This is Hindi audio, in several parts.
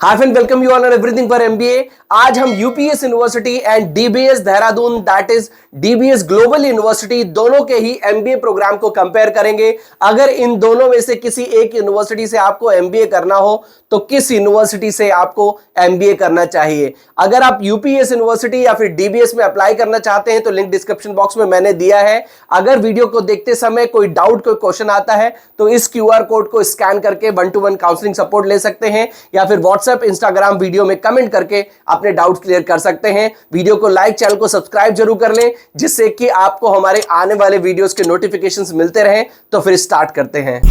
Hi friend, welcome you all on everything for MBA. आज हम UPS university and DBS Dehradun that is DBS global university दोनों के ही एमबीए प्रोग्राम को कंपेयर करेंगे। अगर इन दोनों में से किसी एक यूनिवर्सिटी से आपको एमबीए करना हो तो किस यूनिवर्सिटी से आपको एमबीए करना चाहिए। अगर आप यूपीएस यूनिवर्सिटी या फिर डीबीएस में अप्लाई करना चाहते हैं तो लिंक डिस्क्रिप्शन बॉक्स में मैंने दिया है। अगर वीडियो को देखते समय कोई डाउट, कोई क्वेश्चन आता है तो इस क्यूआर कोड को स्कैन करके 1-to-1 काउंसलिंग सपोर्ट ले सकते हैं या फिर व्हाट्सएप, इंस्टाग्राम वीडियो में कमेंट करके अपने डाउट्स क्लियर कर सकते हैं। वीडियो को लाइक, चैनल को सब्सक्राइब जरूर कर लें जिससे कि आपको हमारे आने वाले वीडियोस के नोटिफिकेशंस मिलते रहें। तो फिर स्टार्ट करते हैं।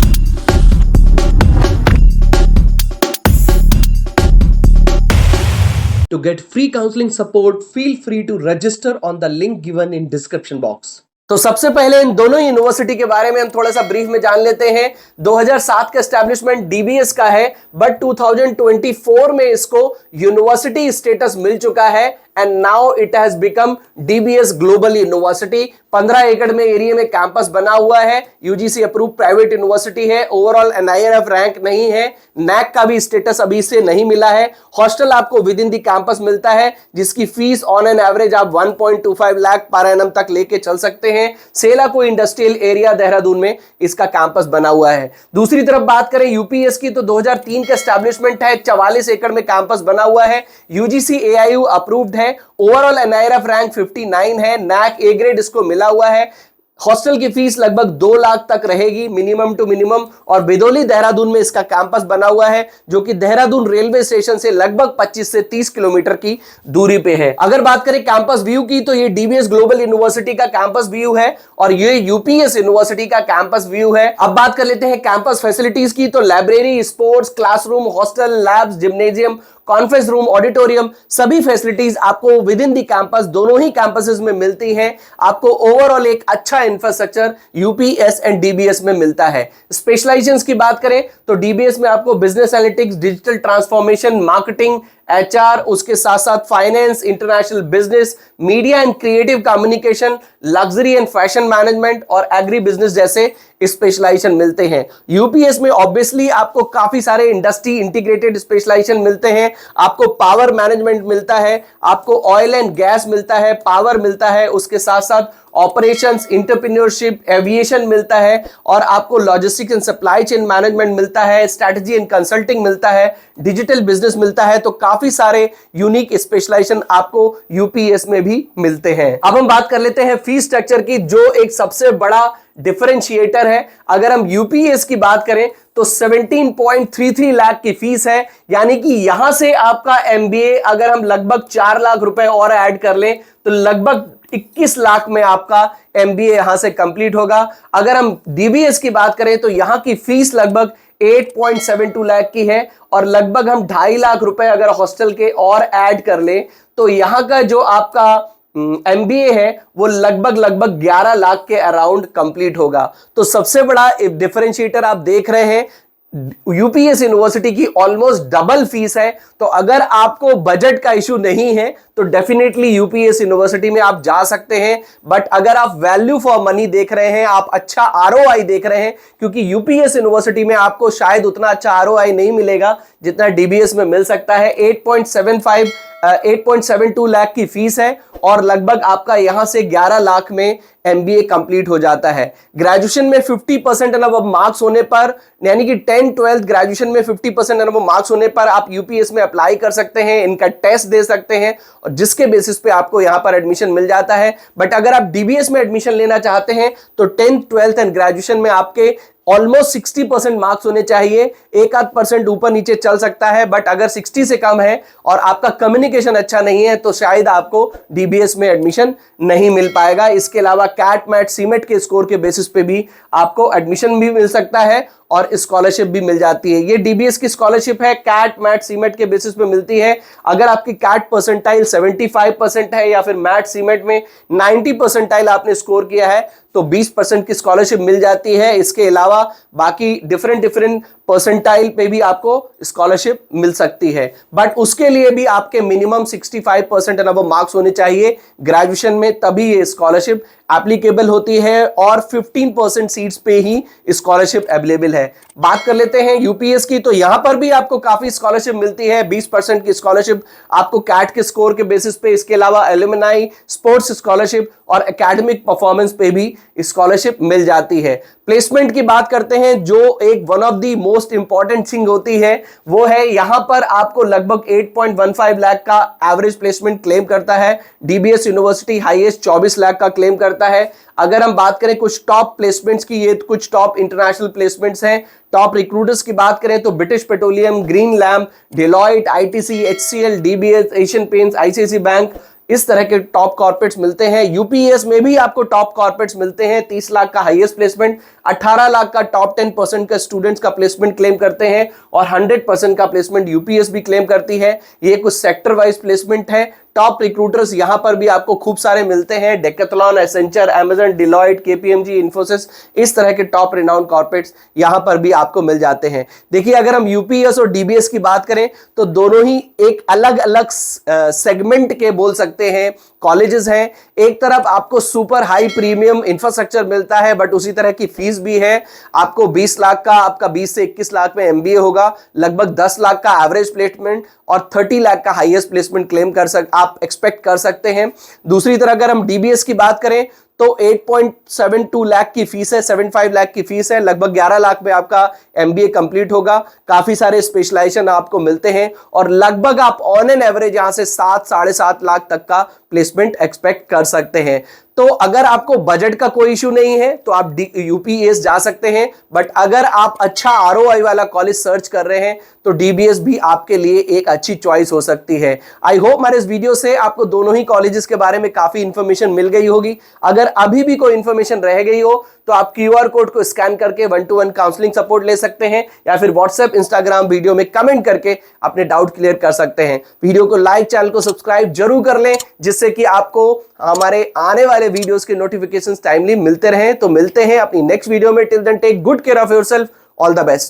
To get free counseling support, feel free to register on the link given in description box. तो सबसे पहले इन दोनों यूनिवर्सिटी के बारे में हम थोड़ा सा ब्रीफ में जान लेते हैं। 2007 का एस्टैब्लिशमेंट डीबीएस का है, बट 2024 में इसको यूनिवर्सिटी स्टेटस मिल चुका है and now it has become DBS global university. 15 एकड़ में एरिया में कैंपस बना हुआ है। यूजीसी अप्रूव प्राइवेट यूनिवर्सिटी है। ओवरऑल एनआईआरएफ रैंक नहीं है। नैक का भी स्टेटस अभी से नहीं मिला है। हॉस्टल आपको विद इन द कैंपस मिलता है जिसकी फीस ऑन एन एवरेज आप 1.25 लाख पर एनम तक लेके चल सकते हैं। सेला को इंडस्ट्रियल एरिया देहरादून में इसका कैंपस बना हुआ है। दूसरी तरफ बात करें यूपीएस की तो 2003 का एस्टैब्लिशमेंट है। 44 एकड़ में कैंपस बना हुआ है। यूजीसी एआईयू अप्रूव्ड है। ओवरऑल एनआईआरएफ रैंक 59 है। नैक ए ग्रेड इसको मिला हुआ है। हॉस्टल की फीस लगभग 2 लाख तक रहेगी मिनिमम टू मिनिमम। और बिदोली देहरादून में इसका कैंपस बना हुआ है जो कि देहरादून रेलवे स्टेशन से लगभग 25 से 30 किलोमीटर की दूरी पे है। अगर बात करें कैंपस व्यू की तो ये डीबीएस ग्लोबल यूनिवर्सिटी का कैंपस व्यू है और ये यूपीएस यूनिवर्सिटी का कैंपस व्यू है। अब बात कर लेते हैं कैंपस फैसिलिटीज की तो library, sports, classroom, hostel, labs, gymnasium, conference room, auditorium, सभी फैसिलिटीज आपको विद इन द कैंपस दोनों ही कैंपसेस में मिलती हैं। आपको ओवरऑल एक अच्छा इंफ्रास्ट्रक्चर यूपीएस एंड डीबीएस में मिलता है। स्पेशलाइजेशंस की बात करें तो डीबीएस में आपको business analytics, digital transformation, marketing, HR, उसके साथ साथ finance, international business, media and creative communication, luxury and fashion management और एग्री बिजनेस जैसे स्पेशलाइजेशन मिलते हैं। यूपीएस में ऑब्वियसली आपको काफी सारे इंडस्ट्री इंटीग्रेटेड स्पेशलाइजेशन मिलते हैं। आपको पावर मैनेजमेंट मिलता है, आपको ऑयल एंड गैस मिलता है, पावर मिलता है, उसके साथ साथ ऑपरेशंस, एंटरप्रेन्योरशिप, एविएशन मिलता है और आपको logistics and supply chain management मिलता है, स्ट्रैटेजी एंड कंसल्टिंग मिलता है, डिजिटल बिजनेस मिलता है। तो काफी सारे यूनिक स्पेशलाइजेशन आपको यूपीएस में भी मिलते हैं। अब हम बात कर लेते हैं फीस स्ट्रक्चर की जो एक सबसे बड़ा डिफरेंशिएटर है। अगर हम यूपीएस की बात करें तो 17.33 लाख की फीस है, यानी कि यहां से आपका एमबीए अगर हम लगभग 4 लाख रुपए और ऐड कर लें तो लगभग 21 लाख में आपका एमबीए यहां से कंप्लीट होगा। अगर हम डीबीएस की बात करें तो यहां की फीस लगभग 8.72 लाख की है और लगभग हम 2.5 लाख रुपए अगर हॉस्टल के और ऐड कर ले तो यहां का जो आपका एमबीए है वो लगभग 11 लाख के अराउंड कंप्लीट होगा। तो सबसे बड़ा डिफरेंशिएटर आप देख रहे हैं, यूपीएस यूनिवर्सिटी की ऑलमोस्ट डबल फीस है। तो अगर आपको बजट का इशू नहीं है तो डेफिनेटली यूपीएस यूनिवर्सिटी में आप जा सकते हैं। बट अगर आप वैल्यू फॉर मनी देख रहे हैं, आप अच्छा आरओआई देख रहे हैं, क्योंकि यूपीएस यूनिवर्सिटी में आपको शायद उतना अच्छा आरओआई नहीं मिलेगा जितना डीबीएस में मिल सकता है। 8.72 लाख की फीस है और लगभग आपका यहां से 11 लाख में एमबीए कंप्लीट हो जाता है। ग्रेजुएशन में 50% एंड अबव मार्क्स होने पर, यानी कि 10-12 ग्रेजुएशन में 50% एंड अबव मार्क्स होने पर आप यूपीएस में अप्लाई कर सकते हैं, इनका टेस्ट दे सकते हैं और जिसके बेसिस पे आपको यहां पर एडमिशन मिल जाता है। बट अगर आप डीबीएस में एडमिशन लेना चाहते हैं तो 10th, 12th एंड ग्रेजुएशन में आपके ऑलमोस्ट 60% मार्क्स होने चाहिए। 1-8% ऊपर नीचे चल सकता है, बट अगर 60 से कम है और आपका कम्युनिकेशन अच्छा नहीं है तो शायद आपको डीबीएस में एडमिशन नहीं मिल पाएगा। इसके अलावा कैट, मैट, सीमेट के स्कोर के बेसिस पे भी आपको एडमिशन भी मिल सकता है और स्कॉलरशिप भी मिल जाती है। ये डीबीएस की स्कॉलरशिप है, कैट, मैट, सीमेट के बेसिस पे मिलती है। अगर आपकी कैट परसेंटाइल 75% है या फिर मैट, सीमेट में 90 परसेंटाइल आपने स्कोर किया है तो 20% की स्कॉलरशिप मिल जाती है। इसके अलावा बाकी डिफरेंट परसेंटाइल पे भी आपको स्कॉलरशिप मिल सकती है, बट उसके लिए भी आपके मिनिमम 65% एंड अबव मार्क्स होने चाहिए ग्रेजुएशन में, तभी ये स्कॉलरशिप एप्लीकेबल होती है और 15% सीट्स पे ही स्कॉलरशिप अवेलेबल है। बात कर लेते हैं यूपीएस की, तो यहां पर भी आपको काफी स्कॉलरशिप मिलती है। 20% की स्कॉलरशिप आपको कैट के स्कोर के बेसिस पे, इसके अलावा एलुमनाई, स्पोर्ट्स स्कॉलरशिप और एकेडमिक परफॉर्मेंस पे भी स्कॉलरशिप मिल जाती है। प्लेसमेंट की बात करते हैं, जो एक one of the most important thing होती है, वो है यहां पर आपको लगभग 8.15 लाख का एवरेज प्लेसमेंट क्लेम करता है। डीबीएस यूनिवर्सिटी हाईएस्ट 24 लाख का क्लेम करता है। अगर हम बात करें कुछ टॉप प्लेसमेंट्स की, ये कुछ टॉप इंटरनेशनल प्लेसमेंट्स हैं। टॉप रिक्रूटर्स की बात करें तो British Petroleum, green lamp, Deloitte, ITC, HCL, DBS, Asian Paints, ICIC bank, इस तरह के टॉप कॉर्पोरेट्स मिलते हैं। यूपीएस में भी आपको टॉप कॉर्पोरेट्स मिलते हैं। 30 लाख का हाईएस्ट प्लेसमेंट, 18 लाख का टॉप 10% का स्टूडेंट्स का प्लेसमेंट क्लेम करते हैं और 100% का प्लेसमेंट यूपीएस भी क्लेम करती है। ये कुछ सेक्टर वाइज प्लेसमेंट है। टॉप रिक्रूटर्स यहां पर भी आपको खूब सारे मिलते हैं। Decathlon, Accenture, Amazon, Deloitte, KPMG, Infosys, इस तरह के टॉप रिनाउंड कॉर्पोरेट्स यहां पर भी आपको मिल जाते हैं। देखिए, अगर हम यूपीएस और डीबीएस की बात करें तो दोनों ही एक अलग अलग सेगमेंट के बोल सकते हैं कॉलेजेस हैं। एक तरफ आपको सुपर हाई प्रीमियम इंफ्रास्ट्रक्चर मिलता है, बट उसी तरह की फीस भी है। आपको 20 लाख का, आपका 20 से 21 लाख में एमबीए होगा, लगभग 10 लाख का एवरेज प्लेसमेंट और 30 लाख का हाईएस्ट प्लेसमेंट क्लेम आप एक्सपेक्ट कर सकते हैं। दूसरी तरह अगर हम डीबीएस की बात करें तो 8.72 लाख की फीस है, 75 लाख की फीस है, लगभग 11 लाख में आपका एमबीए कंप्लीट होगा। काफी सारे स्पेशलाइजेशन आपको मिलते हैं और लगभग आप ऑन एन एवरेज यहां से 7-7.5 लाख तक का प्लेसमेंट एक्सपेक्ट कर सकते हैं। तो अगर आपको बजट का कोई इशू नहीं है तो आप यूपीएस जा सकते हैं, बट अगर आप अच्छा आरओआई वाला कॉलेज सर्च कर रहे हैं तो डीबीएस भी आपके लिए एक अच्छी चॉइस हो सकती है। आई होप हमारे इस वीडियो से आपको दोनों ही कॉलेजेस के बारे में काफी इंफॉर्मेशन मिल गई होगी। अगर अभी भी कोई इंफॉर्मेशन रह गई हो तो आप क्यूआर कोड को स्कैन करके 1-to-1 काउंसलिंग सपोर्ट ले सकते हैं या फिर व्हाट्सएप, इंस्टाग्राम वीडियो में कमेंट करके अपने डाउट क्लियर कर सकते हैं। वीडियो को लाइक, चैनल को सब्सक्राइब जरूर कर लें, जिससे कि आपको हमारे आने वाले वीडियोस के नोटिफिकेशंस टाइमली मिलते रहें। तो मिलते हैं अपनी नेक्स्ट वीडियो में। Till then take good care of yourself. All the best.